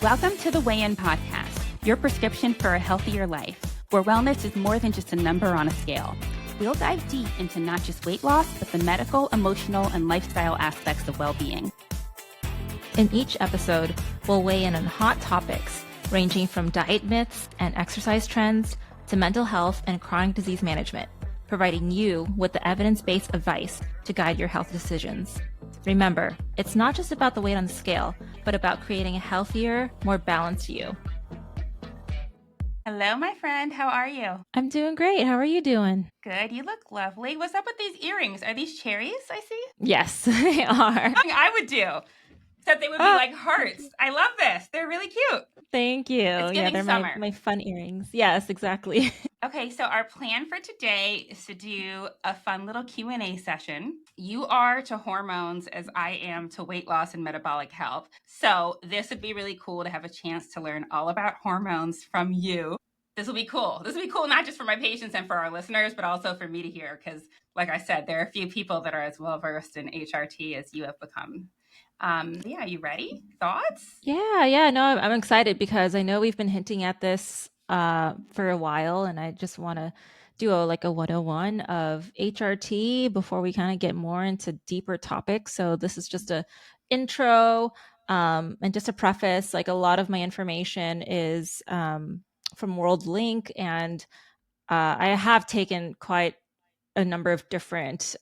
Welcome to the Weigh In Podcast, your prescription for a healthier life, where wellness is more than just a number on a scale. We'll dive deep into not just weight loss, but the medical, emotional, and lifestyle aspects of well-being. In each episode, we'll weigh in on hot topics ranging from diet myths and exercise trends to mental health and chronic disease management, providing you with the evidence-based advice to guide your health decisions. Remember, it's not just about the weight on the scale, but about creating a healthier, more balanced you. Hello, my friend. How are you? I'm doing great. How are you doing? Good. You look lovely. What's up with these earrings? Are these cherries I see? Yes, they are. I would do. Except they would be like hearts. I love this. They're really cute. Thank you. It's giving they're summer. my fun earrings. Yes, exactly. Okay, so our plan for today is to do a fun little Q&A session. You are to hormones as I am to weight loss and metabolic health. So this would be really cool to have a chance to learn all about hormones from you. This will be cool. This will be cool not just for my patients and for our listeners, but also for me to hear because, like I said, there are a few people that are as well-versed in HRT as you have become. Yeah, you ready? Thoughts? Yeah. No, I'm excited because I know we've been hinting at this for a while, and I just want to do a 101 of HRT before we kind of get more into deeper topics. So this is just a intro and just a preface. Like a lot of my information is from World Link, and I have taken quite a number of different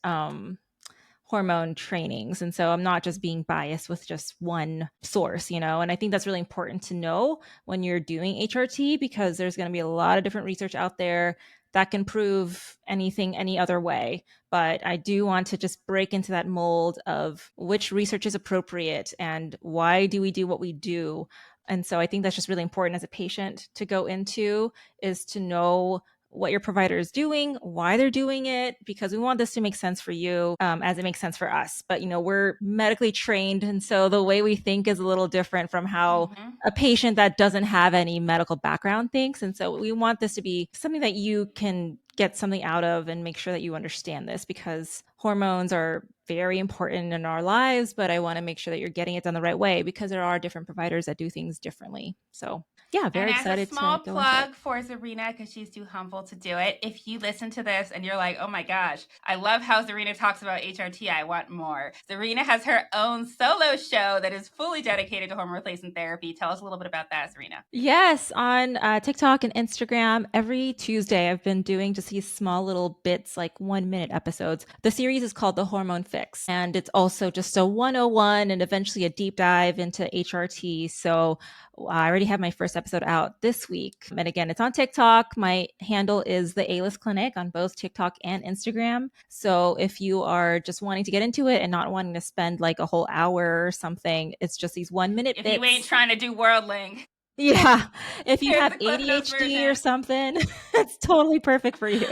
hormone trainings. And so I'm not just being biased with just one source, and I think that's really important to know when you're doing HRT because there's going to be a lot of different research out there that can prove anything any other way. But I do want to just break into that mold of which research is appropriate and why do we do what we do. And so I think that's just really important as a patient to go into is to know what your provider is doing, why they're doing it, because we want this to make sense for you as it makes sense for us. But, we're medically trained. And so the way we think is a little different from how a patient that doesn't have any medical background thinks. And so we want this to be something that you can get something out of and make sure that you understand this because hormones are very important in our lives, but I want to make sure that you're getting it done the right way because there are different providers that do things differently. So yeah, very excited to go into it. And as a small plug for Czarina, because she's too humble to do it, if you listen to this and you're like, oh my gosh, I love how Czarina talks about HRT, I want more. Czarina has her own solo show that is fully dedicated to hormone replacement therapy. Tell us a little bit about that, Czarina. Yes, on TikTok and Instagram, every Tuesday I've been doing just these small little bits, like 1-minute episodes. The series is called The Hormone Fix, and it's also just a 101 and eventually a deep dive into HRT. So I already have my first episode out this week. And again, it's on TikTok. My handle is the A-List Clinic on both TikTok and Instagram. So if you are just wanting to get into it and not wanting to spend like a whole hour or something, it's just these 1-minute bits. If you ain't trying to do WorldLink. Yeah. If you have ADHD or something, it's totally perfect for you.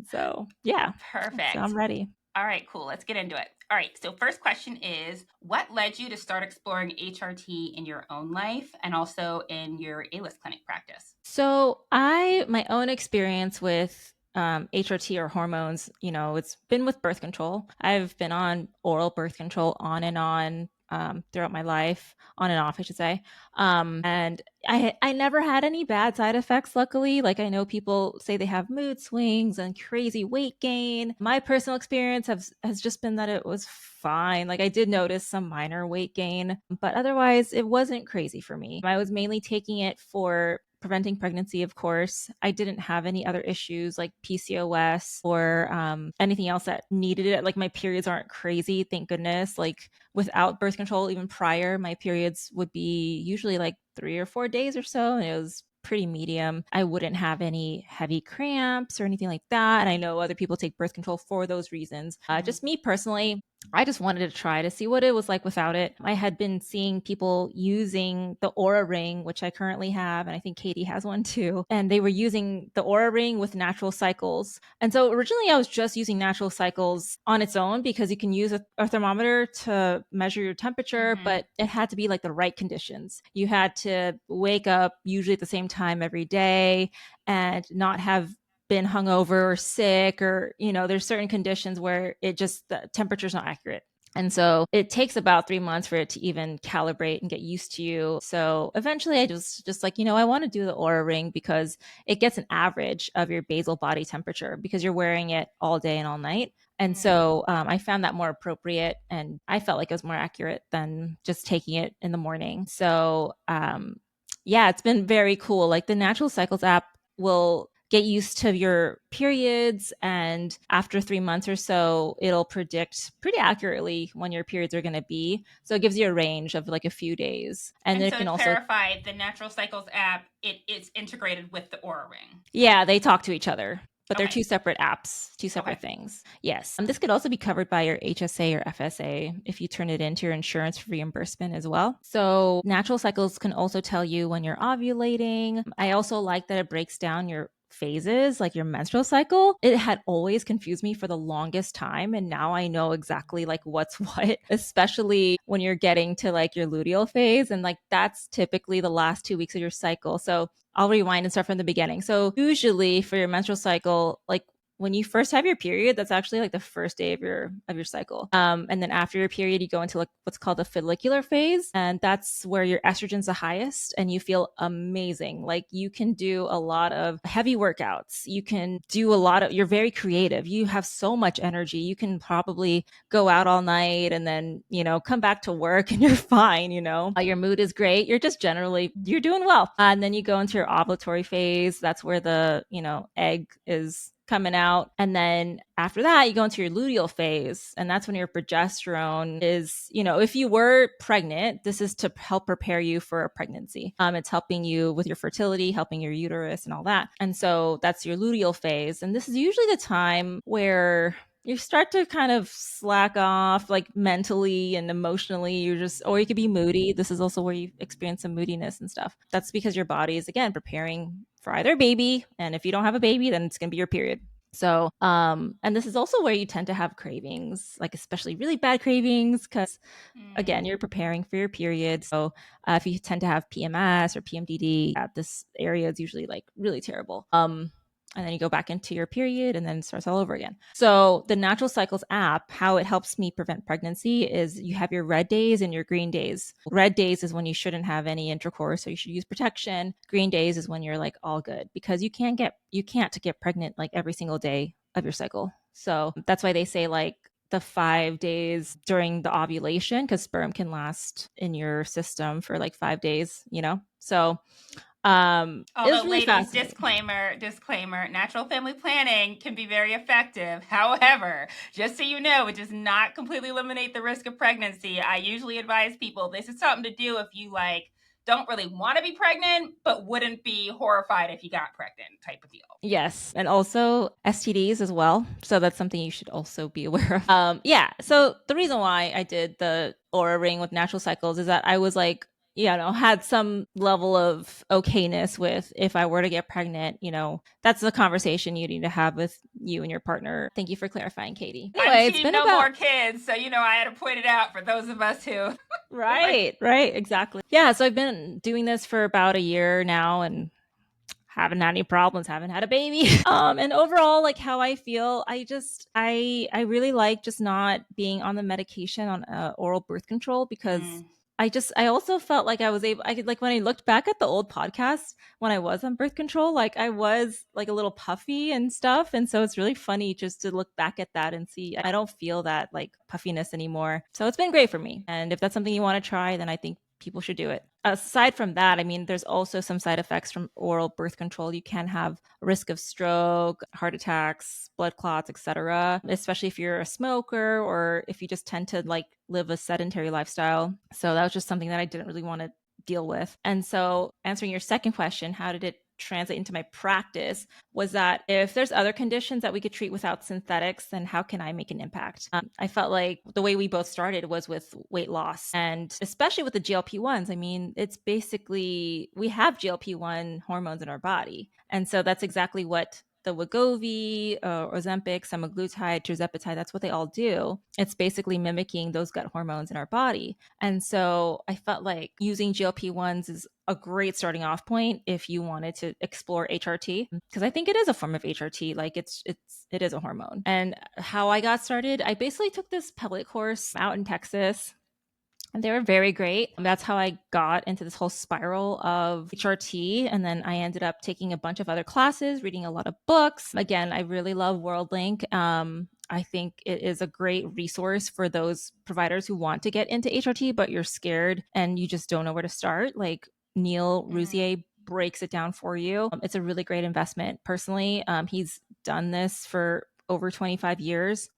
So yeah. Perfect. So I'm ready. All right, cool. Let's get into it. All right. So first question is, what led you to start exploring HRT in your own life and also in your A-List Clinic practice? So my own experience with HRT or hormones, it's been with birth control. I've been on oral birth control on and on throughout my life, on and off, I should say. And I never had any bad side effects, luckily. Like I know people say they have mood swings and crazy weight gain. My personal experience has just been that it was fine. Like I did notice some minor weight gain, but otherwise it wasn't crazy for me. I was mainly taking it for preventing pregnancy, of course. I didn't have any other issues like PCOS or anything else that needed it. Like my periods aren't crazy, thank goodness. Like without birth control, even prior, my periods would be usually like 3 or 4 days or so. And it was pretty medium. I wouldn't have any heavy cramps or anything like that. And I know other people take birth control for those reasons. Just me personally, I just wanted to try to see what it was like without it. I had been seeing people using the Aura Ring, which I currently have, and I think Katie has one too. And they were using the Aura Ring with natural cycles. And so originally I was just using natural cycles on its own because you can use a thermometer to measure your temperature, but it had to be like the right conditions. You had to wake up usually at the same time every day and not have been hungover or sick or, there's certain conditions where the temperature's not accurate. And so it takes about 3 months for it to even calibrate and get used to you. So eventually I just like, I want to do the Aura Ring because it gets an average of your basal body temperature because you're wearing it all day and all night. And so I found that more appropriate, and I felt like it was more accurate than just taking it in the morning. So yeah, it's been very cool. Like the Natural Cycles app will get used to your periods, and after 3 months or so it'll predict pretty accurately when your periods are going to be, so it gives you a range of like a few days. And And then it so can to also, clarify, the Natural Cycles app, it's integrated with the Aura Ring. yeah, they talk to each other, but they're Okay. two separate apps, two Okay. separate things. Yes. This could also be covered by your HSA or FSA if you turn it into your insurance for reimbursement as well. So Natural Cycles can also tell you when you're ovulating. I also like that it breaks down your phases, like your menstrual cycle. It had always confused me for the longest time, and now I know exactly like what's what, especially when you're getting to like your luteal phase, and like that's typically the last 2 weeks of your cycle. So I'll rewind and start from the beginning. So usually for your menstrual cycle, like when you first have your period, that's actually like the first day of your cycle. And then after your period, you go into like what's called the follicular phase, and that's where your estrogen's the highest, and you feel amazing. Like you can do a lot of heavy workouts. You can do a lot of. You're very creative. You have so much energy. You can probably go out all night and then come back to work and you're fine. Your mood is great. You're just generally you're doing well. And then you go into your ovulatory phase. That's where the egg is coming out. And then after that, you go into your luteal phase. And that's when your progesterone is, if you were pregnant, this is to help prepare you for a pregnancy. It's helping you with your fertility, helping your uterus and all that. And so that's your luteal phase. And this is usually the time where you start to kind of slack off, like mentally and emotionally. Or you could be moody. This is also where you experience some moodiness and stuff. That's because your body is, again, preparing for either a baby. And if you don't have a baby, then it's going to be your period. So, and this is also where you tend to have cravings, like especially really bad cravings, because again, you're preparing for your period. So if you tend to have PMS or PMDD, this area is usually like really terrible. And then you go back into your period and then it starts all over again. So the Natural Cycles app, how it helps me prevent pregnancy is you have your red days and your green days. Red days is when you shouldn't have any intercourse, so you should use protection. Green days is when you're like all good, because you can't get pregnant like every single day of your cycle. So that's why they say like the 5 days during the ovulation, because sperm can last in your system for like 5 days, So it was Although, really ladies, fascinating. disclaimer, natural family planning can be very effective. However, just so you know, it does not completely eliminate the risk of pregnancy. I usually advise people this is something to do if you don't really want to be pregnant, but wouldn't be horrified if you got pregnant, type of deal. Yes, and also STDs as well. So that's something you should also be aware of. Yeah. So the reason why I did the Aura Ring with Natural Cycles is that I was like, had some level of okayness with if I were to get pregnant. That's the conversation you need to have with you and your partner. Thank you for clarifying, Katie. I'm Anyway, it's seeing been no about more kids, so I had to point it out for those of us who right, exactly. Yeah. So I've been doing this for about a year now, and haven't had any problems, haven't had a baby. And overall, like how I feel, I really like just not being on the medication on oral birth control, because I also felt like I could, like when I looked back at the old podcast when I was on birth control, like I was like a little puffy and stuff. And so it's really funny just to look back at that and see I don't feel that like puffiness anymore. So it's been great for me. And if that's something you want to try, then I think people should do it. Aside from that, I mean, there's also some side effects from oral birth control. You can have a risk of stroke, heart attacks, blood clots, etc., especially if you're a smoker or if you just tend to like live a sedentary lifestyle. So that was just something that I didn't really want to deal with. And so answering your second question, how did it translate into my practice, was that if there's other conditions that we could treat without synthetics, then how can I make an impact? I felt like the way we both started was with weight loss, and especially with the GLP-1s. I mean, it's basically we have GLP-1 hormones in our body. And so that's exactly what the Wegovy, Ozempic, semaglutide, tirzepatide, that's what they all do. It's basically mimicking those gut hormones in our body. And so I felt like using GLP-1s is a great starting off point if you wanted to explore HRT, because I think it is a form of HRT. Like it is a hormone. And how I got started, I basically took this pellet course out in Texas. And they were very great. That's how I got into this whole spiral of HRT. And then I ended up taking a bunch of other classes, reading a lot of books. Again, I really love WorldLink. I think it is a great resource for those providers who want to get into HRT, but you're scared and you just don't know where to start. Like Neil Rousier breaks it down for you. It's a really great investment. Personally, he's done this for over 25 years.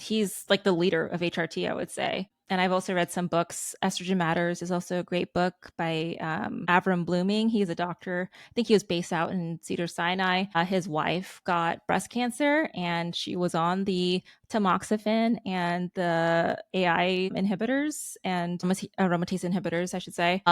He's like the leader of HRT, I would say. And I've also read some books. Estrogen Matters is also a great book by Avram Blooming. He's a doctor. I think he was based out in Cedars-Sinai. His wife got breast cancer, and she was on the tamoxifen and the AI inhibitors and aromatase inhibitors, I should say.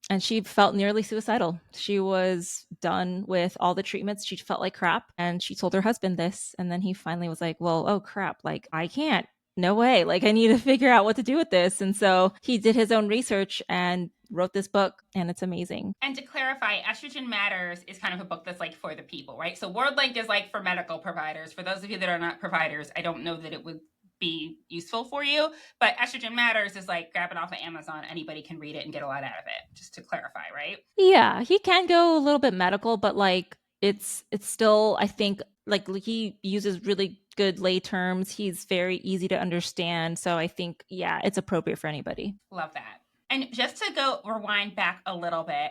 And she felt nearly suicidal. She was done with all the treatments. She felt like crap. And she told her husband this. And then he finally was like, well, oh crap. Like, I can't. No way. Like, I need to figure out what to do with this. And so he did his own research and wrote this book, and it's amazing. And to clarify, Estrogen Matters is kind of a book that's like for the people, right? So WorldLink is like for medical providers. For those of you that are not providers, I don't know that it would be useful for you, but Estrogen Matters is like grab it off of Amazon. Anybody can read it and get a lot out of it, just to clarify, right? Yeah, he can go a little bit medical, but like it's still, I think, like he uses really good lay terms. He's very easy to understand. So I think, yeah, it's appropriate for anybody. Love that. And just to go rewind back a little bit,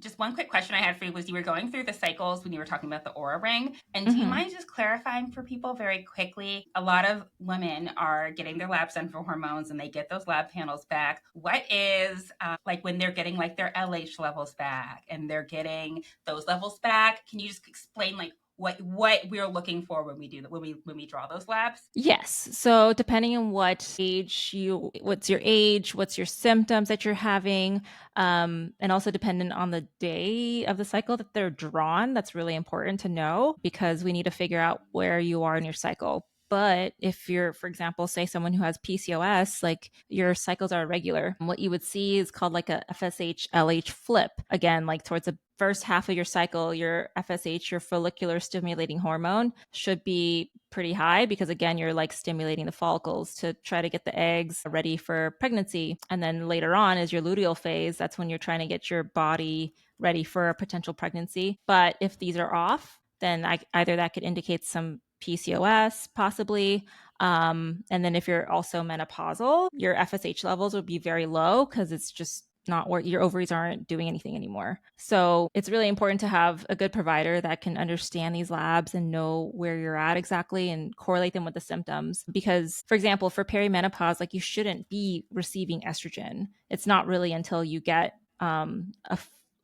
just one quick question I had for you was you were going through the cycles when you were talking about the Aura Ring. And do you mind just clarifying for people very quickly? A lot of women are getting their labs done for hormones and they get those lab panels back. What is like when they're getting like their LH levels back and they're getting those levels back? Can you just explain like what we're looking for when we do that, when we draw those labs? Yes. So depending on what's your age, what's your symptoms that you're having, and also dependent on the day of the cycle that they're drawn, that's really important to know because we need to figure out where you are in your cycle. But if you're, for example, say someone who has PCOS, like your cycles are irregular, what you would see is called like a FSH LH flip. Again, like towards the first half of your cycle, your FSH, your follicular stimulating hormone, should be pretty high because, again, you're like stimulating the follicles to try to get the eggs ready for pregnancy. And then later on is your luteal phase. That's when you're trying to get your body ready for a potential pregnancy. But if these are off, then either that could indicate some PCOS, possibly. And then if you're also menopausal, your FSH levels would be very low because it's just not where your ovaries aren't doing anything anymore. So it's really important to have a good provider that can understand these labs and know where you're at exactly and correlate them with the symptoms. Because, for example, for perimenopause, like you shouldn't be receiving estrogen. It's not really until you get a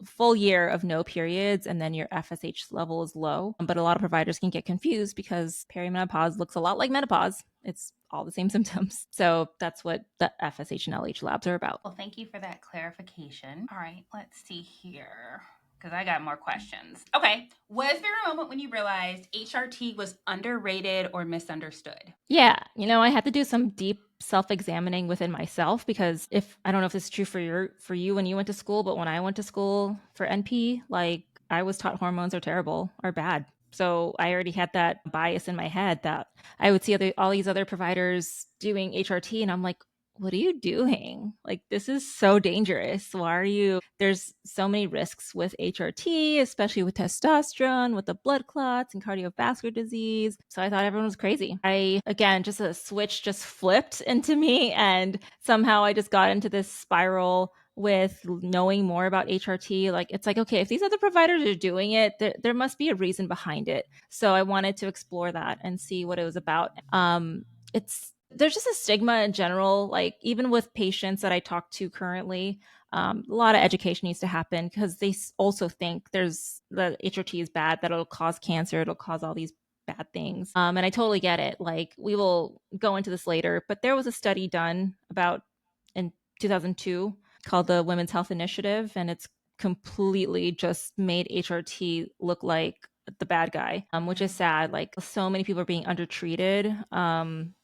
full year of no periods and then your FSH level is low. But a lot of providers can get confused because perimenopause looks a lot like menopause. It's all the same symptoms. So that's what the FSH and LH labs are about. Well, thank you for that clarification. All right, let's see here because I got more questions. Okay, was there a moment when you realized HRT was underrated or misunderstood? Yeah, I had to do some deep self-examining within myself because I don't know if this is true for you when you went to school, but when I went to school for NP, like I was taught hormones are terrible or bad. So I already had that bias in my head that I would see all these other providers doing HRT and I'm like, what are you doing? Like, this is so dangerous. Why are you? There's so many risks with HRT, especially with testosterone, with the blood clots and cardiovascular disease. So I thought everyone was crazy. Again, just a switch just flipped into me. And somehow I just got into this spiral with knowing more about HRT. Like, it's like, okay, if these other providers are doing it, there must be a reason behind it. So I wanted to explore that and see what it was about. There's just a stigma in general, like even with patients that I talk to currently, a lot of education needs to happen because they also think the HRT is bad, that it'll cause cancer, it'll cause all these bad things. And I totally get it. Like we will go into this later, but there was a study done about in 2002 called the Women's Health Initiative, and it's completely just made HRT look like the bad guy, which is sad. Like so many people are being undertreated. And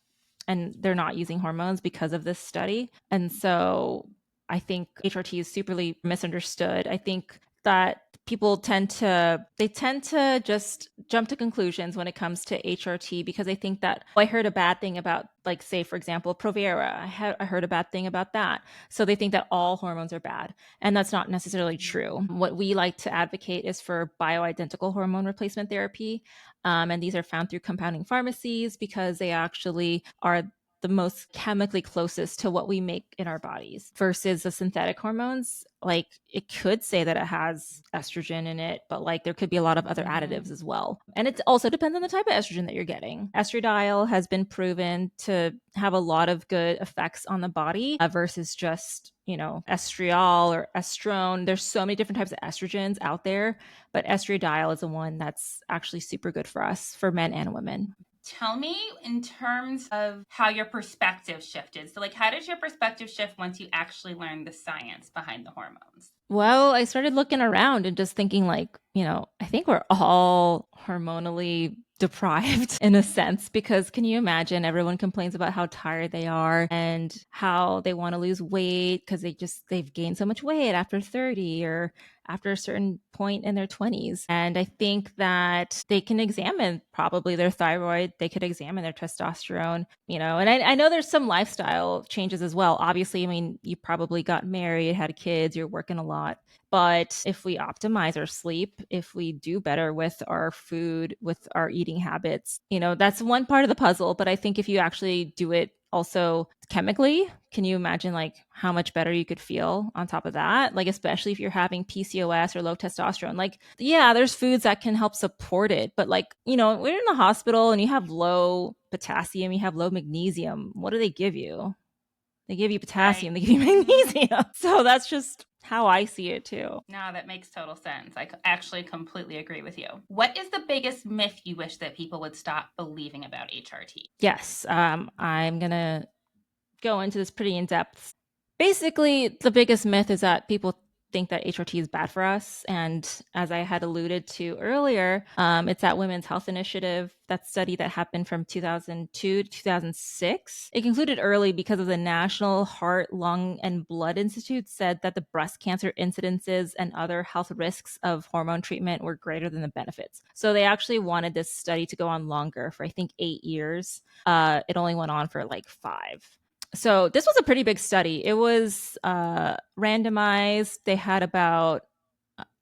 they're not using hormones because of this study. And so I think HRT is superly misunderstood. I think that people tend to just jump to conclusions when it comes to HRT because they think that, oh, I heard a bad thing about, like, say, for example, Provera. I heard a bad thing about that. So they think that all hormones are bad. And that's not necessarily true. What we like to advocate is for bioidentical hormone replacement therapy. And these are found through compounding pharmacies because they actually are the most chemically closest to what we make in our bodies versus the synthetic hormones. Like, it could say that it has estrogen in it, but like there could be a lot of other additives as well. And it also depends on the type of estrogen that you're getting. Estradiol has been proven to have a lot of good effects on the body versus just, estriol or estrone. There's so many different types of estrogens out there, but estradiol is the one that's actually super good for us, for men and women. Tell me in terms of how your perspective shifted. So, like, how did your perspective shift once you actually learned the science behind the hormones? Well, I started looking around and just thinking, like, I think we're all hormonally deprived in a sense, because can you imagine, everyone complains about how tired they are and how they want to lose weight because they've gained so much weight after 30 or after a certain point in their 20s. And I think that they can examine probably their thyroid, they could examine their testosterone, and I know there's some lifestyle changes as well. Obviously, I mean, you probably got married, had kids, you're working a lot. But if we optimize our sleep, if we do better with our food, with our eating habits, that's one part of the puzzle. But I think if you actually do it also chemically, can you imagine like how much better you could feel on top of that? Like, especially if you're having PCOS or low testosterone, like, yeah, there's foods that can help support it. But like, we're in the hospital and you have low potassium, you have low magnesium. What do they give you? They give you potassium, Right. they give you magnesium. So that's just how I see it too. No, that makes total sense. I actually completely agree with you. What is the biggest myth you wish that people would stop believing about HRT? Yes, I'm going to go into this pretty in depth. Basically, the biggest myth is that people think that HRT is bad for us. And as I had alluded to earlier, it's that Women's Health Initiative, that study that happened from 2002 to 2006. It concluded early because of the National Heart, Lung, and Blood Institute said that the breast cancer incidences and other health risks of hormone treatment were greater than the benefits. So they actually wanted this study to go on longer, for I think 8 years. It only went on for like 5. So this was a pretty big study. It was randomized. They had about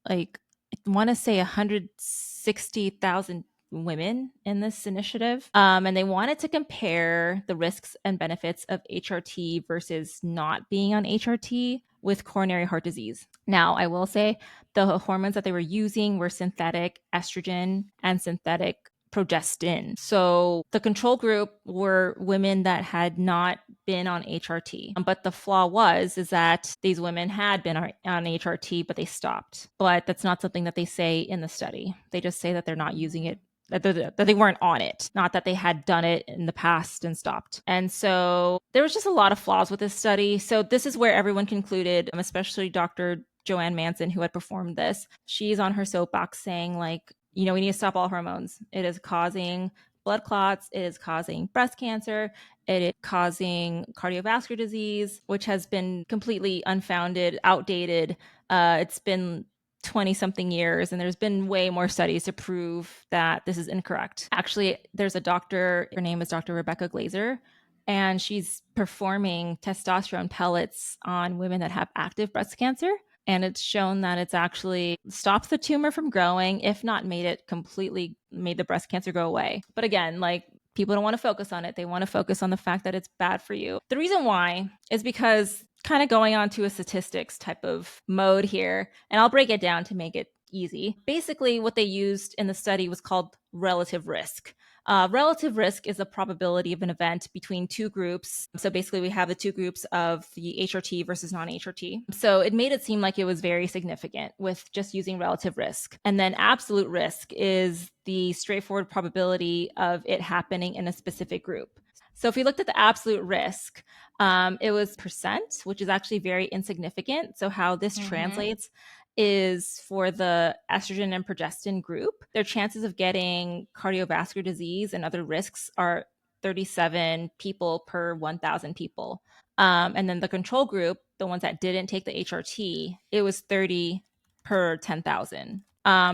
like, I want to say 160,000 women in this initiative. And they wanted to compare the risks and benefits of HRT versus not being on HRT with coronary heart disease. Now, I will say the hormones that they were using were synthetic estrogen and synthetic progestin. So the control group were women that had not been on HRT. But the flaw is that these women had been on HRT, but they stopped. But that's not something that they say in the study. They just say that they're not using it, that they weren't on it, not that they had done it in the past and stopped. And so there was just a lot of flaws with this study. So this is where everyone concluded, especially Dr. Joanne Manson, who had performed this. She's on her soapbox saying, like, we need to stop all hormones. It is causing blood clots. It is causing breast cancer. It is causing cardiovascular disease, which has been completely unfounded, outdated. It's been 20 something years, and there's been way more studies to prove that this is incorrect. Actually, there's a doctor, her name is Dr. Rebecca Glazer, and she's performing testosterone pellets on women that have active breast cancer. And it's shown that it's actually stops the tumor from growing, if not made the breast cancer go away. But again, like, people don't want to focus on it. They want to focus on the fact that it's bad for you. The reason why is because, kind of going on to a statistics type of mode here, and I'll break it down to make it easy. Basically, what they used in the study was called relative risk. Relative risk is the probability of an event between two groups. So basically, we have the two groups of the HRT versus non-HRT. So it made it seem like it was very significant with just using relative risk. And then absolute risk is the straightforward probability of it happening in a specific group. So if we looked at the absolute risk, it was percent, which is actually very insignificant. So how this translates is for the estrogen and progestin group. Their chances of getting cardiovascular disease and other risks are 37 people per 1,000 people. And then the control group, the ones that didn't take the HRT, it was 30 per 10,000.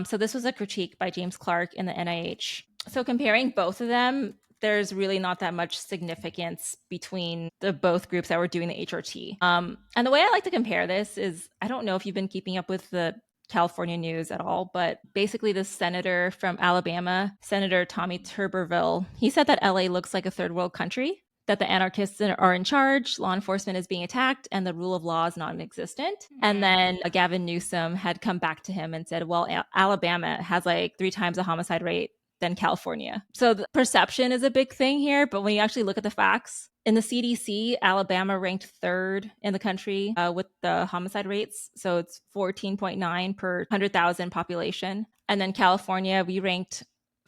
So this was a critique by James Clark in the NIH. So comparing both of them, there's really not that much significance between the both groups that were doing the HRT. And the way I like to compare this is, I don't know if you've been keeping up with the California news at all, but basically the senator from Alabama, Senator Tommy Tuberville, he said that LA looks like a third world country, that the anarchists are in charge, law enforcement is being attacked, and the rule of law is non-existent. And then Gavin Newsom had come back to him and said, well, Alabama has like 3 times the homicide rate than California. So the perception is a big thing here, but when you actually look at the facts, in the CDC, Alabama ranked 3rd in the country with the homicide rates. So it's 14.9 per 100,000 population. And then California, we ranked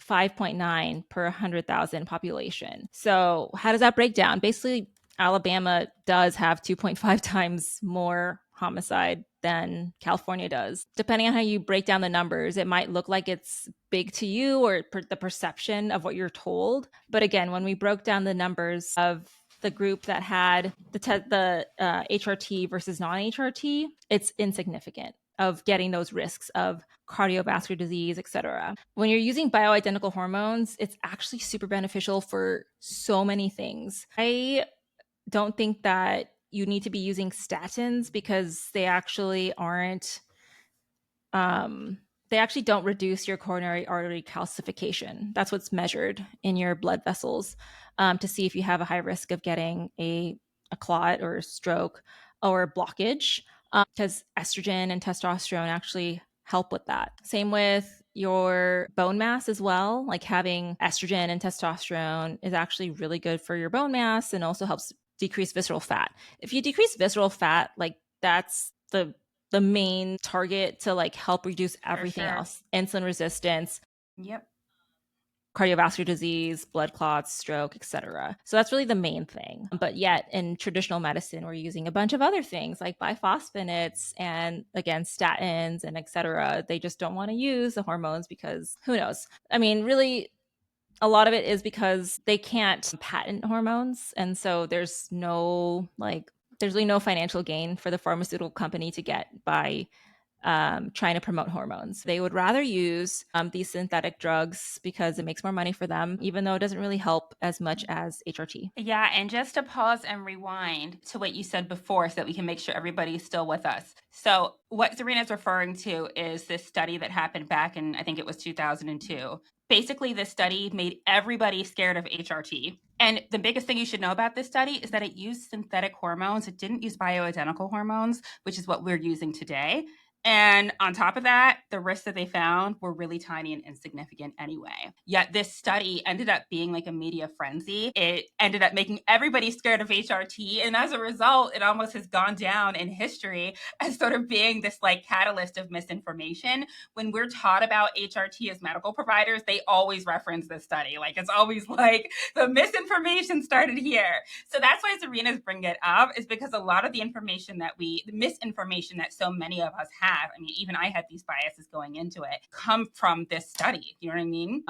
5.9 per 100,000 population. So how does that break down? Basically, Alabama does have 2.5 times more homicide than California does. Depending on how you break down the numbers, it might look like it's big to you or the perception of what you're told. But again, when we broke down the numbers of the group that had the HRT versus non-HRT, it's insignificant of getting those risks of cardiovascular disease, etc. When you're using bioidentical hormones, it's actually super beneficial for so many things. I don't think that you need to be using statins because they actually aren't they actually don't reduce your coronary artery calcification. That's what's measured in your blood vessels to see if you have a high risk of getting a clot or a stroke or blockage, because estrogen and testosterone actually help with that. Same with your bone mass as well. Like having estrogen and testosterone is actually really good for your bone mass and also helps decrease visceral fat. If you decrease visceral fat, like that's the main target to like help reduce everything else. Insulin resistance. Yep. Cardiovascular disease, blood clots, stroke, etc. So that's really the main thing. But yet in traditional medicine, we're using a bunch of other things like biphosphonates and again, statins and etc. They just don't want to use the hormones because who knows? I mean, really, a lot of it is because they can't patent hormones. And so there's really no financial gain for the pharmaceutical company to get by trying to promote hormones. They would rather use these synthetic drugs because it makes more money for them, even though it doesn't really help as much as HRT. Yeah, and just to pause and rewind to what you said before so that we can make sure everybody's still with us. So what Czarina is referring to is this study that happened back in, I think it was 2002. Basically, this study made everybody scared of HRT. And the biggest thing you should know about this study is that it used synthetic hormones. It didn't use bioidentical hormones, which is what we're using today. And on top of that, the risks that they found were really tiny and insignificant anyway. Yet this study ended up being like a media frenzy. It ended up making everybody scared of HRT. And as a result, it almost has gone down in history as sort of being this like catalyst of misinformation. When we're taught about HRT as medical providers, they always reference this study. Like it's always like the misinformation started here. So that's why Czarina's bring it up, is because a lot of the misinformation that so many of us have, I mean, even I had these biases going into it, come from this study. You know what I mean?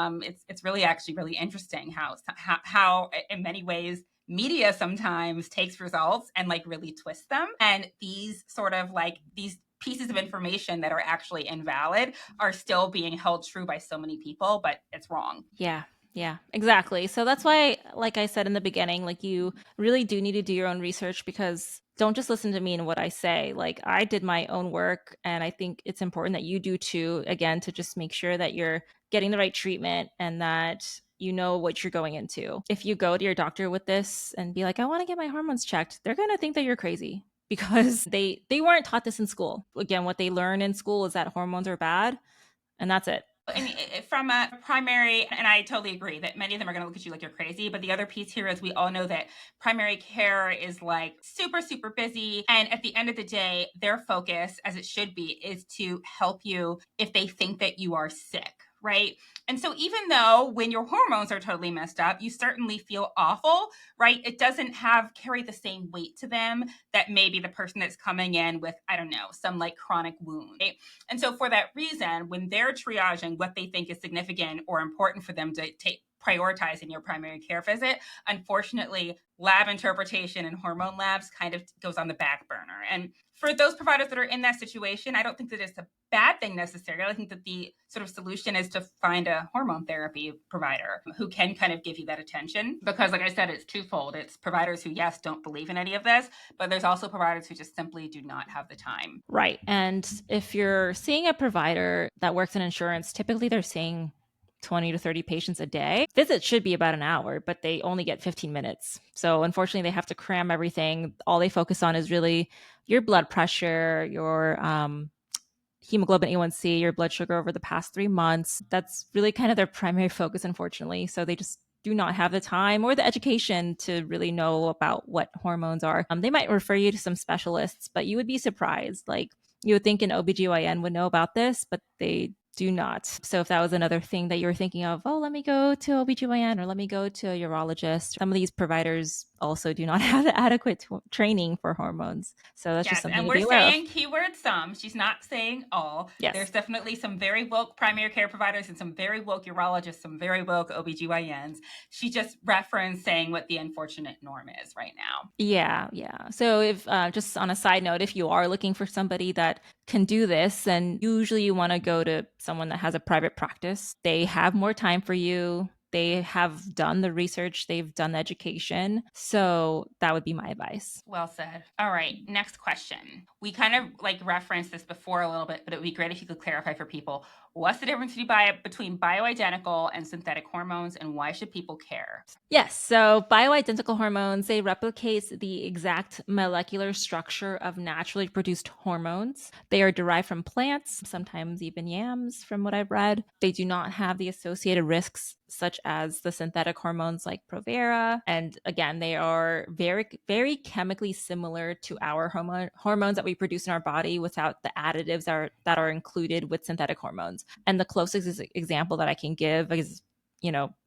It's really actually really interesting how in many ways media sometimes takes results and like really twists them. And these sort of like these pieces of information that are actually invalid are still being held true by so many people, but it's wrong. Yeah, exactly. So that's why, like I said in the beginning, like you really do need to do your own research, because don't just listen to me and what I say. Like I did my own work, and I think it's important that you do too, again, to just make sure that you're getting the right treatment and that you know what you're going into. If you go to your doctor with this and be like, I want to get my hormones checked, they're going to think that you're crazy because they weren't taught this in school. Again, what they learn in school is that hormones are bad, and that's it. And from a primary, and I totally agree that many of them are going to look at you like you're crazy. But the other piece here is we all know that primary care is like super, super busy. And at the end of the day, their focus, as it should be, is to help you if they think that you are sick. right? And so even though when your hormones are totally messed up, you certainly feel awful, right? It doesn't carry the same weight to them that maybe the person that's coming in with, I don't know, some like chronic wound. Right? And so for that reason, when they're triaging what they think is significant or important for them to prioritize in your primary care visit, unfortunately, lab interpretation and hormone labs kind of goes on the back burner. And for those providers that are in that situation, I don't think that it's a bad thing necessarily. I think that the sort of solution is to find a hormone therapy provider who can kind of give you that attention. Because like I said, it's twofold. It's providers who, yes, don't believe in any of this, but there's also providers who just simply do not have the time. Right. And if you're seeing a provider that works in insurance, typically they're seeing 20 to 30 patients a day. Visits should be about an hour, but they only get 15 minutes. So unfortunately, they have to cram everything. All they focus on is really your blood pressure, your hemoglobin A1C, your blood sugar over the past 3 months. That's really kind of their primary focus, unfortunately. So they just do not have the time or the education to really know about what hormones are. They might refer you to some specialists, but you would be surprised. Like you would think an OBGYN would know about this, but they do not. So if that was another thing that you were thinking of, oh, let me go to OBGYN or let me go to a urologist, some of these providers also do not have the adequate training for hormones. So that's just Yes, something and to we're be aware of. saying keyword some. She's not saying all. Yes. There's definitely some very woke primary care providers and some very woke urologists, some very woke OBGYNs. She just referenced saying what the unfortunate norm is right now. Yeah, yeah. So if just on a side note, if you are looking for somebody that can do this, then usually you want to go to someone that has a private practice. They have more time for you. They have done the research, they've done the education. So that would be my advice. Well said. All right, next question. We kind of like referenced this before a little bit, but it would be great if you could clarify for people. What's the difference between bioidentical and synthetic hormones, and why should people care? Yes. So bioidentical hormones, they replicate the exact molecular structure of naturally produced hormones. They are derived from plants, sometimes even yams, from what I've read. They do not have the associated risks such as the synthetic hormones like Provera. And again, they are very, very chemically similar to our hormones that we produce in our body without the additives that are included with synthetic hormones. And the closest example that I can give is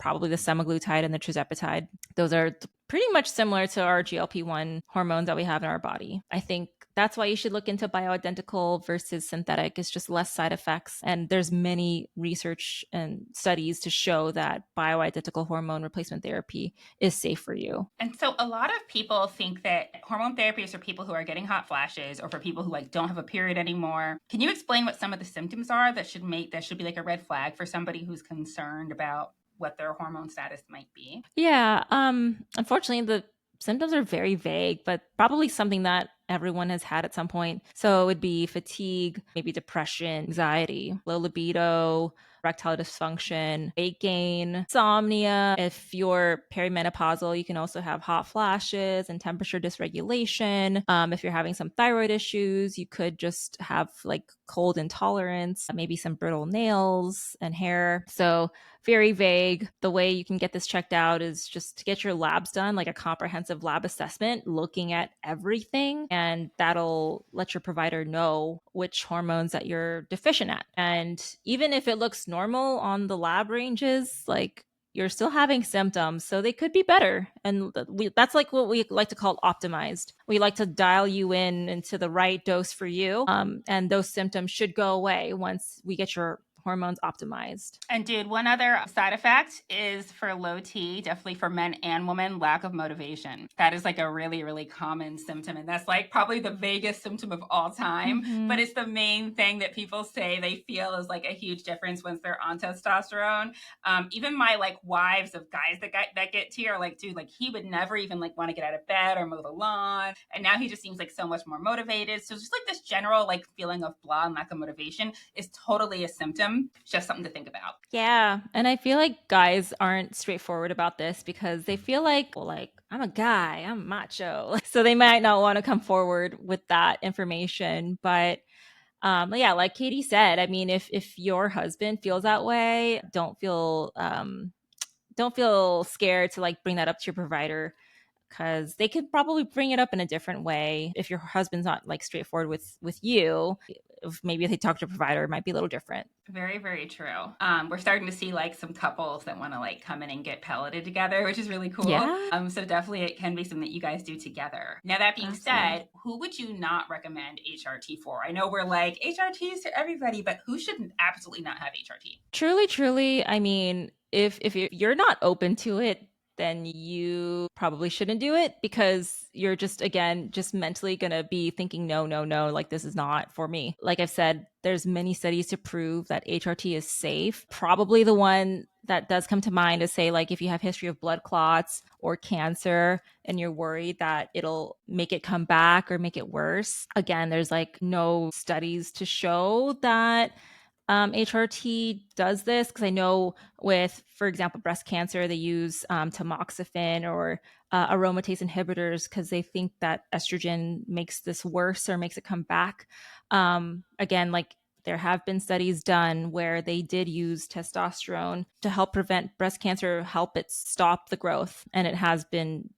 probably the semaglutide and the tirzepatide. Those are pretty much similar to our GLP-1 hormones that we have in our body. I think that's why you should look into bioidentical versus synthetic. It's just less side effects. And there's many research and studies to show that bioidentical hormone replacement therapy is safe for you. And so a lot of people think that hormone therapy is for people who are getting hot flashes or for people who like don't have a period anymore. Can you explain what some of the symptoms are that should be like a red flag for somebody who's concerned about what their hormone status might be? Yeah. Unfortunately, the symptoms are very vague, but probably something that everyone has had at some point. So it would be fatigue, maybe depression, anxiety, low libido, erectile dysfunction, weight gain, insomnia. If you're perimenopausal, you can also have hot flashes and temperature dysregulation. If you're having some thyroid issues, you could just have like cold intolerance, maybe some brittle nails and hair. So very vague. The way you can get this checked out is just to get your labs done, like a comprehensive lab assessment, looking at everything. And that'll let your provider know which hormones that you're deficient at. And even if it looks normal on the lab ranges, like you're still having symptoms, so they could be better. And that's like what we like to call optimized. We like to dial you in into the right dose for you. And those symptoms should go away once we get your hormones optimized. And dude, one other side effect is for low T, definitely for men and women, lack of motivation. That is like a really, really common symptom. And that's like probably the vaguest symptom of all time, but it's the main thing that people say they feel is like a huge difference once they're on testosterone. Even my like wives of guys that get T are like, dude, like he would never even like want to get out of bed or mow the lawn. And now he just seems like so much more motivated. So just like this general like feeling of blah and lack of motivation is totally a symptom. Just something to think about. Yeah. And I feel like guys aren't straightforward about this because they feel like, well, like, I'm a guy, I'm macho. So they might not want to come forward with that information. But yeah, like Katie said, I mean, if your husband feels that way, don't feel scared to like bring that up to your provider, because they could probably bring it up in a different way. If your husband's not like straightforward with you, if maybe if they talk to a provider, it might be a little different. Very, very true. We're starting to see like some couples that want to like come in and get pelleted together, which is really cool. Yeah, So definitely it can be something that you guys do together. Now, that being absolutely. said, who would you not recommend HRT for? I know we're like HRTs to everybody, but who should absolutely not have HRT? Truly, truly, I mean, if you're not open to it, then you probably shouldn't do it because you're just again just mentally going to be thinking no, no, no, like this is not for me. Like I've said, there's many studies to prove that HRT is safe. Probably the one that does come to mind is say like if you have history of blood clots or cancer and you're worried that it'll make it come back or make it worse. Again, there's like no studies to show that HRT does this because I know with, for example, breast cancer, they use tamoxifen or aromatase inhibitors because they think that estrogen makes this worse or makes it come back. Again, like there have been studies done where they did use testosterone to help prevent breast cancer, help it stop the growth, and it has been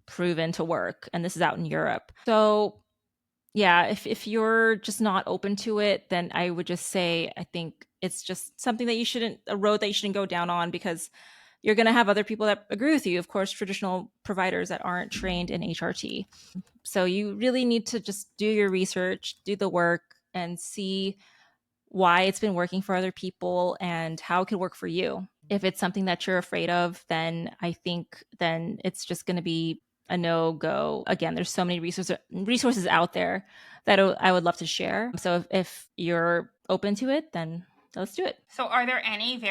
proven to work. And this is out in Europe. So yeah, if you're just not open to it, then I would just say I think it's just something that you shouldn't a road that you shouldn't go down on because you're going to have other people that agree with you, of course, traditional providers that aren't trained in HRT. So you really need to just do your research, do the work and see why it's been working for other people and how it could work for you. If it's something that you're afraid of, then I think then it's just going to be a no go. Again, there's so many resources out there that I would love to share. So if you're open to it, then let's do it. So are there any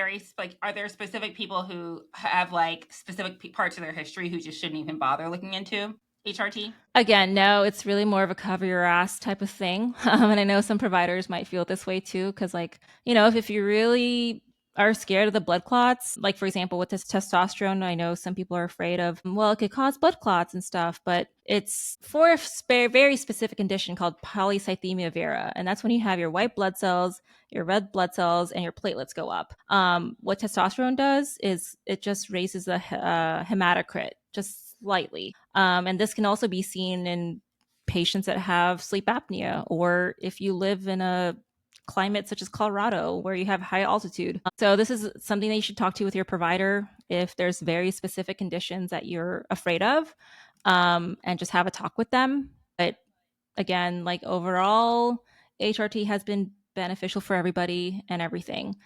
are there specific people who have like specific parts of their history who just shouldn't even bother looking into HRT? Again, no, it's really more of a cover your ass type of thing. And I know some providers might feel this way too, because, like, if you really are scared of the blood clots, like, for example, with this testosterone, I know some people are afraid of, well, it could cause blood clots and stuff, but it's for a very specific condition called polycythemia vera. And that's when you have your white blood cells, your red blood cells, and your platelets go up. What testosterone does is it just raises the hematocrit just slightly. And this can also be seen in patients that have sleep apnea, or if you live in a climate such as Colorado where you have high altitude. So this is something that you should talk to with your provider if there's very specific conditions that you're afraid of, and just have a talk with them. But again, like overall, HRT has been beneficial for everybody and everything.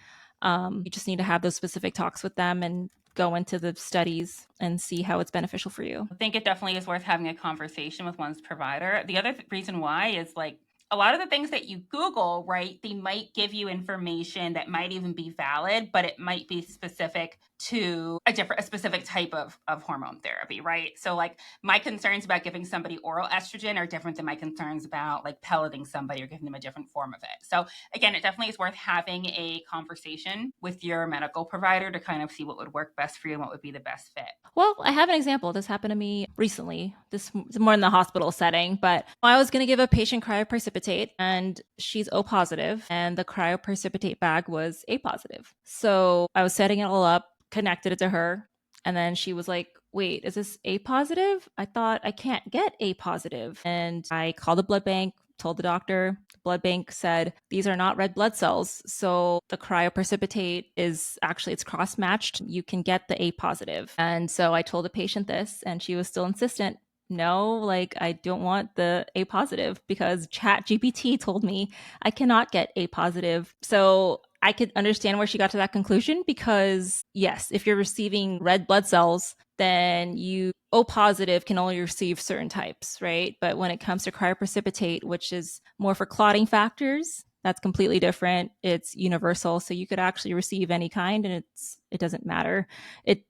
You just need to have those specific talks with them and go into the studies and see how it's beneficial for you. I think it definitely is worth having a conversation with one's provider. The other reason why is like a lot of the things that you Google, right? They might give you information that might even be valid, but it might be specific to a specific type of hormone therapy, right? So like my concerns about giving somebody oral estrogen are different than my concerns about like pelleting somebody or giving them a different form of it. So again, it definitely is worth having a conversation with your medical provider to kind of see what would work best for you and what would be the best fit. Well, I have an example. This happened to me recently. This is more in the hospital setting, but I was going to give a patient cryoprecipitate and she's O positive and the cryoprecipitate bag was A positive. So I was setting it all up, connected it to her, and then she was like, "Wait, is this A positive? I thought I can't get A positive." And I called the blood bank, told the doctor. The blood bank said these are not red blood cells, so the cryoprecipitate is actually it's cross matched. You can get the A positive. And so I told the patient this, and she was still insistent. No, like I don't want the A positive because Chat GPT told me I cannot get A positive. So I could understand where she got to that conclusion because yes, if you're receiving red blood cells, then you O positive can only receive certain types, right? But when it comes to cryoprecipitate, which is more for clotting factors, that's completely different. It's universal, so you could actually receive any kind, and it doesn't matter.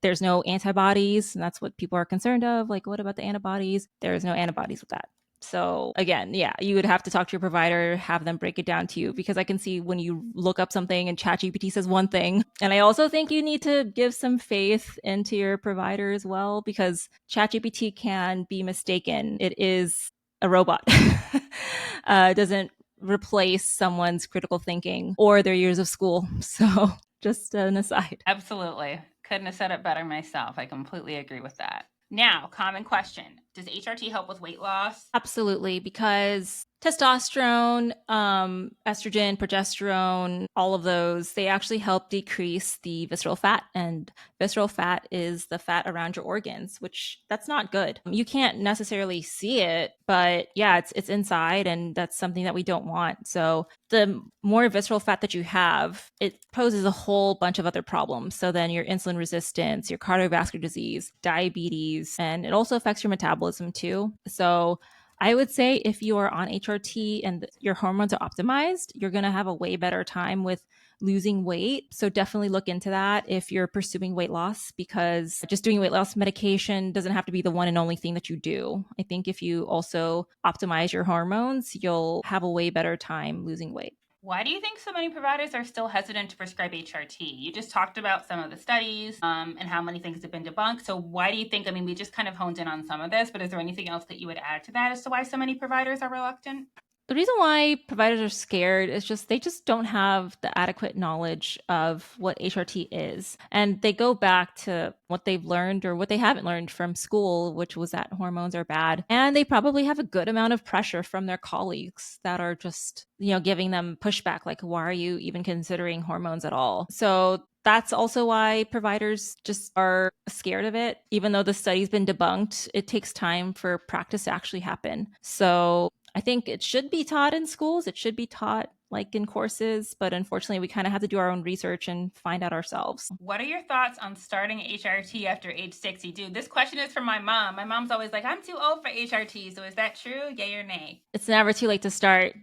There's no antibodies, and that's what people are concerned of. Like, what about the antibodies? There's no antibodies with that. So again, yeah, you would have to talk to your provider, have them break it down to you because I can see when you look up something and ChatGPT says one thing. And I also think you need to give some faith into your provider as well because ChatGPT can be mistaken. It is a robot. It doesn't replace someone's critical thinking or their years of school. So just an aside. Absolutely. Couldn't have said it better myself. I completely agree with that. Now, common question. Does HRT help with weight loss? Absolutely, because Testosterone, estrogen, progesterone, all of those, they actually help decrease the visceral fat. And visceral fat is the fat around your organs, which that's not good. You can't necessarily see it, but yeah, it's inside, and that's something that we don't want. So the more visceral fat that you have, it poses a whole bunch of other problems. So then your insulin resistance, your cardiovascular disease, diabetes, and it also affects your metabolism too. So I would say if you are on HRT and your hormones are optimized, you're going to have a way better time with losing weight. So definitely look into that if you're pursuing weight loss, because just doing weight loss medication doesn't have to be the one and only thing that you do. I think if you also optimize your hormones, you'll have a way better time losing weight. Why do you think so many providers are still hesitant to prescribe HRT? You just talked about some of the studies and how many things have been debunked. So why do you think, I mean, we just kind of honed in on some of this, but is there anything else that you would add to that as to why so many providers are reluctant? The reason why providers are scared is just they just don't have the adequate knowledge of what HRT is. And they go back to what they've learned or what they haven't learned from school, which was that hormones are bad. And they probably have a good amount of pressure from their colleagues that are just, giving them pushback like, why are you even considering hormones at all? So that's also why providers just are scared of it. Even though the study's been debunked, it takes time for practice to actually happen. So I think it should be taught in schools. It should be taught like in courses, but unfortunately, we kind of have to do our own research and find out ourselves. What are your thoughts on starting HRT after age 60? Dude, this question is from my mom. My mom's always like, I'm too old for HRT. So is that true? Yay or nay? It's never too late to start.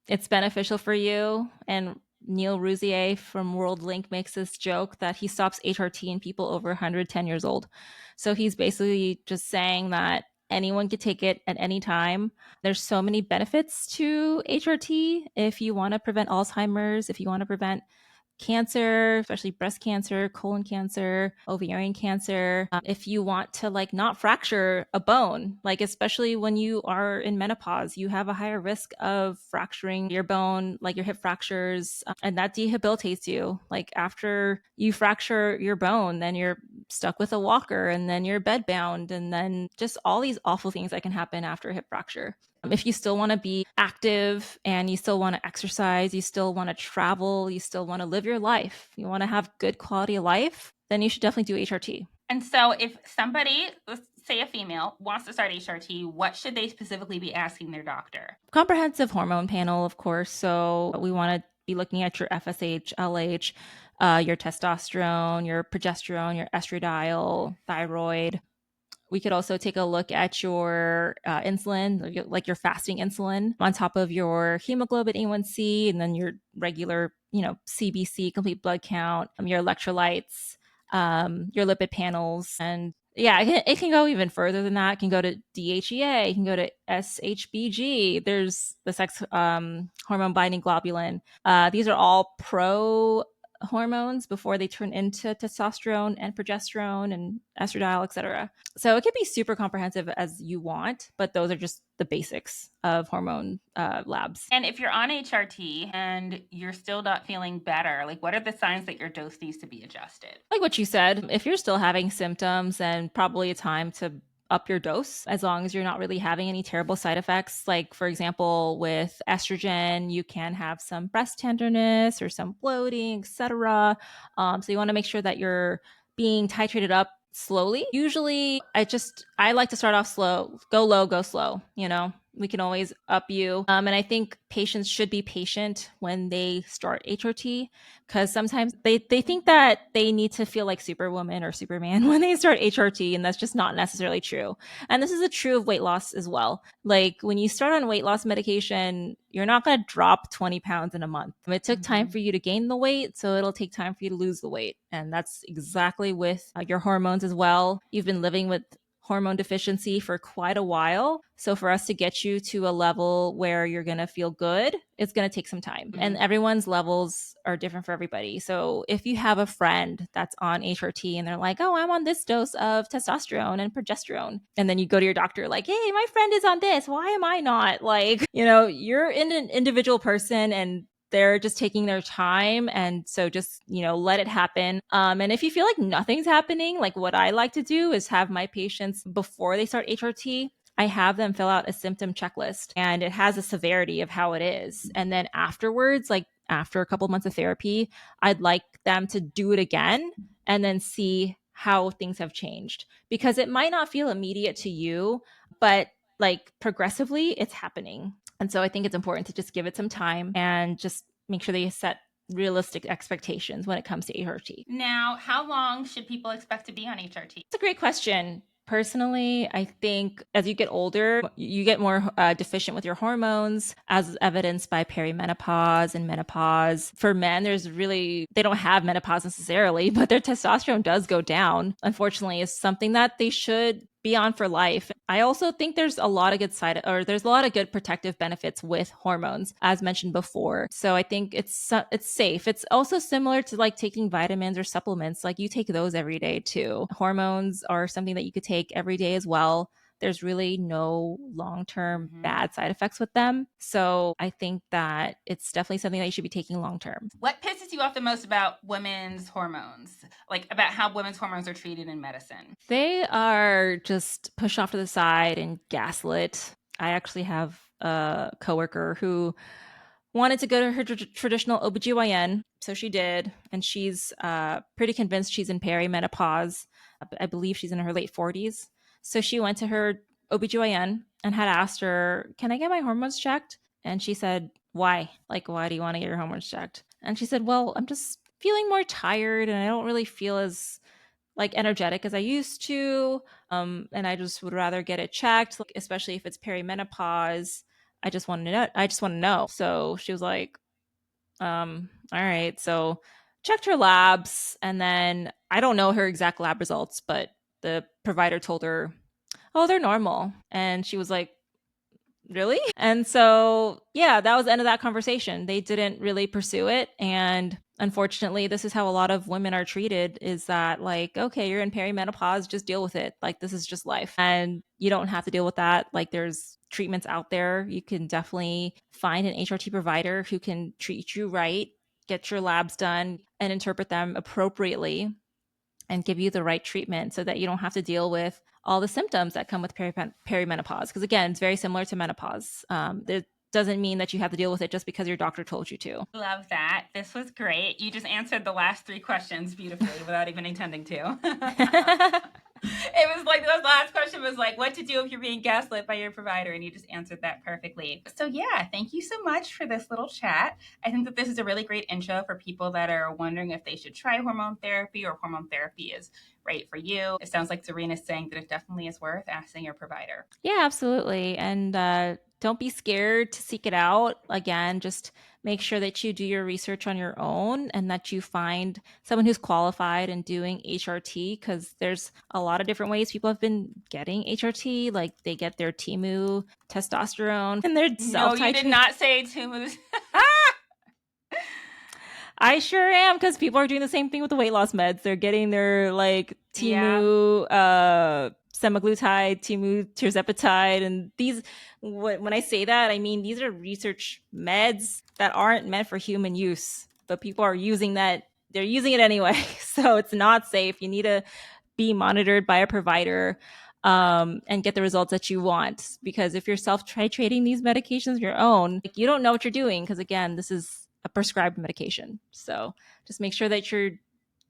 It's beneficial for you. And Neil Rousier from World Link makes this joke that he stops HRT in people over 110 years old. So he's basically just saying that anyone could take it at any time. There's so many benefits to HRT. If you want to prevent Alzheimer's, if you want to prevent cancer, especially breast cancer, colon cancer, ovarian cancer. If you want to like not fracture a bone, like especially when you are in menopause, you have a higher risk of fracturing your bone, like your hip fractures, and that debilitates you. Like after you fracture your bone, then you're stuck with a walker and then you're bedbound and then just all these awful things that can happen after a hip fracture. If you still want to be active and you still want to exercise, you still want to travel, you still want to live your life, you want to have good quality of life, then you should definitely do HRT. And so if somebody, let's say a female, wants to start HRT, what should they specifically be asking their doctor? Comprehensive hormone panel, of course. So we want to be looking at your FSH, LH, your testosterone, your progesterone, your estradiol, thyroid. We could also take a look at your insulin, like your fasting insulin, on top of your hemoglobin A1C, and then your regular, CBC, complete blood count, your electrolytes, your lipid panels, and yeah, it can go even further than that. It can go to DHEA, it can go to SHBG. There's the sex hormone binding globulin. These are all pro hormones before they turn into testosterone and progesterone and estradiol, etc. So it can be super comprehensive as you want, but those are just the basics of hormone labs. And if you're on HRT and you're still not feeling better, like what are the signs that your dose needs to be adjusted? Like what you said, if you're still having symptoms, then probably a time to up your dose as long as you're not really having any terrible side effects. Like, for example, with estrogen, you can have some breast tenderness or some bloating, etc. So you want to make sure that you're being titrated up slowly. Usually, I like to start off slow, go low, go slow. We can always up you. And I think patients should be patient when they start HRT, because sometimes they think that they need to feel like Superwoman or Superman when they start HRT, and that's just not necessarily true. And this is true of weight loss as well. Like when you start on weight loss medication, you're not going to drop 20 pounds in a month. It took time for you to gain the weight, so it'll take time for you to lose the weight. And that's exactly with your hormones as well. You've been living with hormone deficiency for quite a while. So for us to get you to a level where you're going to feel good, it's going to take some time. And everyone's levels are different for everybody. So if you have a friend that's on HRT and they're like, oh, I'm on this dose of testosterone and progesterone, and then you go to your doctor like, hey, my friend is on this, why am I not? Like, you're an individual person and they're just taking their time. And so just, let it happen. And if you feel like nothing's happening, like what I like to do is have my patients before they start HRT I have them fill out a symptom checklist, and it has a severity of how it is. And then afterwards, like after a couple months of therapy, I'd like them to do it again and then see how things have changed, because it might not feel immediate to you, but like progressively it's happening. And so I think it's important to just give it some time and just make sure that you set realistic expectations when it comes to HRT. Now, how long should people expect to be on HRT? It's a great question. Personally, I think as you get older, you get more deficient with your hormones, as evidenced by perimenopause and menopause. For men, they don't have menopause necessarily, but their testosterone does go down. Unfortunately, it's something that they should be on for life. I also think there's a lot of good protective benefits with hormones, as mentioned before. So I think it's safe. It's also similar to like taking vitamins or supplements. Like you take those every day too. Hormones are something that you could take every day as well. There's really no long-term bad side effects with them. So I think that it's definitely something that you should be taking long-term. What pisses you off the most about women's hormones? Like about how women's hormones are treated in medicine? They are just pushed off to the side and gaslit. I actually have a coworker who wanted to go to her traditional OBGYN. So she did. And she's pretty convinced she's in perimenopause. I believe she's in her late 40s. So she went to her OBGYN and had asked her, can I get my hormones checked? And she said, why? Like, why do you want to get your hormones checked? And she said, well, I'm just feeling more tired and I don't really feel as like energetic as I used to. And I just would rather get it checked, like, especially if it's perimenopause. I just want to know. So she was like, all right. So checked her labs, and then I don't know her exact lab results, but the provider told her, oh, they're normal. And she was like, really? And so, yeah, that was the end of that conversation. They didn't really pursue it. And unfortunately, this is how a lot of women are treated, is that like, okay, you're in perimenopause, just deal with it. Like, this is just life. And you don't have to deal with that. Like, there's treatments out there. You can definitely find an HRT provider who can treat you right, get your labs done, and interpret them appropriately and give you the right treatment so that you don't have to deal with all the symptoms that come with perimenopause. Because again, it's very similar to menopause. It doesn't mean that you have to deal with it just because your doctor told you to. Love that. This was great. You just answered the last 3 questions beautifully without even intending to. It was like, the last question was like, what to do if you're being gaslit by your provider, and you just answered that perfectly. So yeah, thank you so much for this little chat. I think that this is a really great intro for people that are wondering if they should try hormone therapy or hormone therapy is right for you. It sounds like Czarina's saying that it definitely is worth asking your provider. Yeah, absolutely. And don't be scared to seek it out. Again, just make sure that you do your research on your own and that you find someone who's qualified in doing HRT, because there's a lot of different ways people have been getting HRT. Like they get their Timu testosterone and their self-titrate. No, you did not say Timu. I sure am, because people are doing the same thing with the weight loss meds. They're getting their like Timu semaglutide, Timu tirzepatide, and these. When I say that, I mean these are research meds that aren't meant for human use, but people are using that. They're using it anyway, so it's not safe. You need to be monitored by a provider and get the results that you want. Because if you're self-titrating these medications your own, like, you don't know what you're doing. Because again, this is a prescribed medication. So just make sure that you're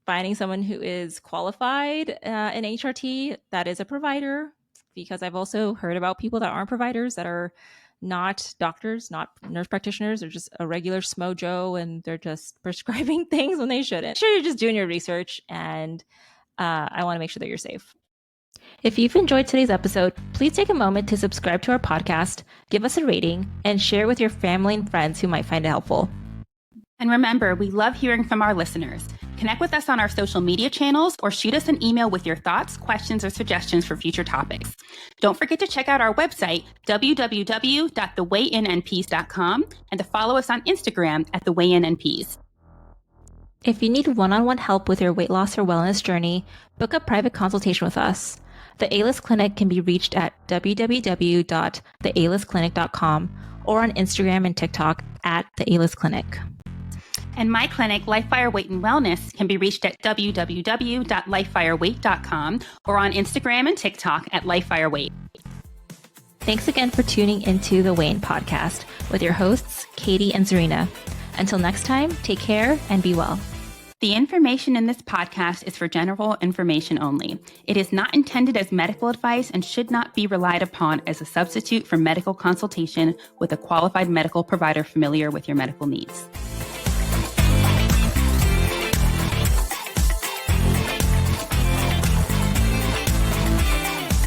finding someone who is qualified in HRT that is a provider, because I've also heard about people that aren't providers, that are not doctors, not nurse practitioners. They're just a regular Smojo, and they're just prescribing things when they shouldn't. Sure, you're just doing your research, and I want to make sure that you're safe. If you've enjoyed today's episode, please take a moment to subscribe to our podcast, give us a rating, and share with your family and friends who might find it helpful. And remember, we love hearing from our listeners. Connect with us on our social media channels or shoot us an email with your thoughts, questions, or suggestions for future topics. Don't forget to check out our website, www.thewayinandpeace.com, and to follow us on Instagram at thewayinandpeace. If you need one-on-one help with your weight loss or wellness journey, book a private consultation with us. The A-List Clinic can be reached at www.thealistclinic.com or on Instagram and TikTok at The A-List Clinic. And my clinic, Lifefire Weight and Wellness, can be reached at www.lifefireweight.com or on Instagram and TikTok at Lifefire Weight. Thanks again for tuning into the Wayne Podcast with your hosts, Katie and Czarina. Until next time, take care and be well. The information in this podcast is for general information only. It is not intended as medical advice and should not be relied upon as a substitute for medical consultation with a qualified medical provider familiar with your medical needs.